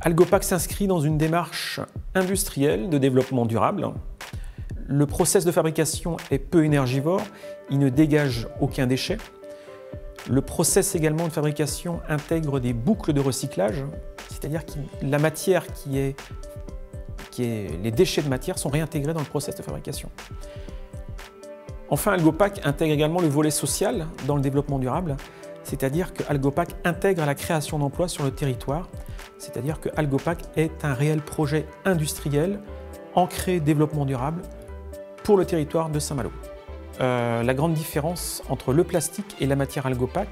Algopac s'inscrit dans une démarche industrielle de développement durable. Le process de fabrication est peu énergivore, il ne dégage aucun déchet. Le process également de fabrication intègre des boucles de recyclage, c'est-à-dire que la matière les déchets de matière sont réintégrés dans le process de fabrication. Enfin, Algopac intègre également le volet social dans le développement durable, c'est-à-dire que Algopac intègre la création d'emplois sur le territoire, c'est-à-dire que Algopac est un réel projet industriel ancré développement durable pour le territoire de Saint-Malo. La grande différence entre le plastique et la matière Algopac,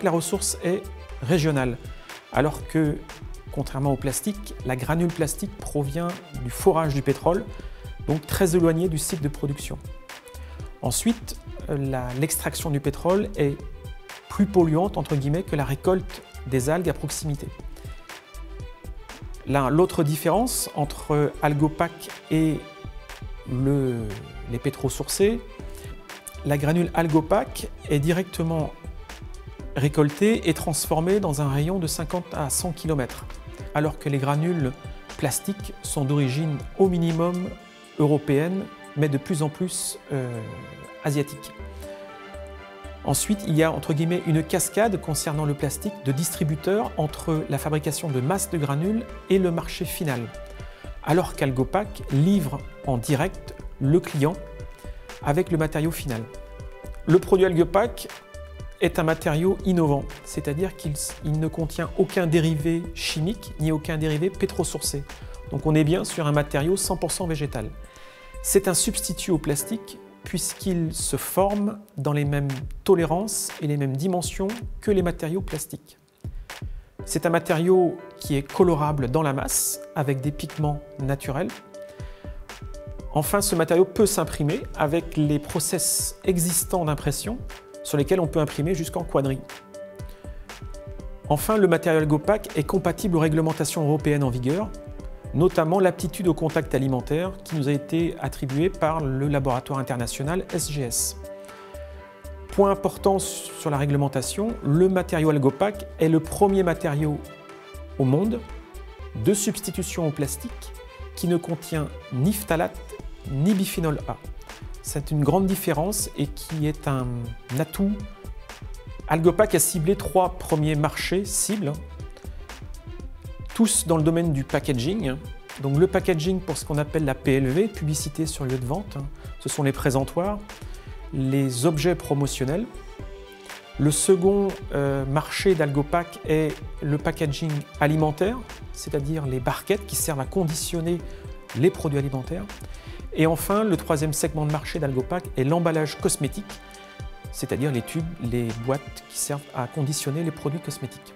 la ressource est régionale, alors que, contrairement au plastique, la granule plastique provient du forage du pétrole, donc très éloigné du cycle de production. Ensuite, l'extraction du pétrole est plus polluante, entre guillemets, que la récolte des algues à proximité. L'autre différence entre Algopac et les pétrosourcés, la granule Algopac est directement récoltée et transformée dans un rayon de 50 à 100 km, alors que les granules plastiques sont d'origine au minimum européenne, mais de plus en plus asiatique. Ensuite, il y a entre guillemets une cascade concernant le plastique de distributeurs entre la fabrication de masses de granules et le marché final, alors qu'Algopac livre en direct le client avec le matériau final. Le produit Algopac est un matériau innovant, c'est-à-dire qu'il ne contient aucun dérivé chimique ni aucun dérivé pétrosourcé. Donc on est bien sur un matériau 100% végétal. C'est un substitut au plastique puisqu'il se forme dans les mêmes tolérances et les mêmes dimensions que les matériaux plastiques. C'est un matériau qui est colorable dans la masse avec des pigments naturels. Enfin, ce matériau peut s'imprimer avec les process existants d'impression sur lesquels on peut imprimer jusqu'en quadri. Enfin, le matériau Algopac est compatible aux réglementations européennes en vigueur, notamment l'aptitude au contact alimentaire qui nous a été attribuée par le laboratoire international SGS. Point important sur la réglementation, le matériau Algopac est le premier matériau au monde de substitution au plastique qui ne contient ni phtalate ni bisphénol A. C'est une grande différence et qui est un atout. Algopac a ciblé 3 premiers marchés cibles, tous dans le domaine du packaging. Donc le packaging pour ce qu'on appelle la PLV, publicité sur lieu de vente, ce sont les présentoirs, les objets promotionnels. Le second marché d'Algopac est le packaging alimentaire, c'est-à-dire les barquettes qui servent à conditionner les produits alimentaires. Et enfin, le troisième segment de marché d'Algopac est l'emballage cosmétique, c'est-à-dire les tubes, les boîtes qui servent à conditionner les produits cosmétiques.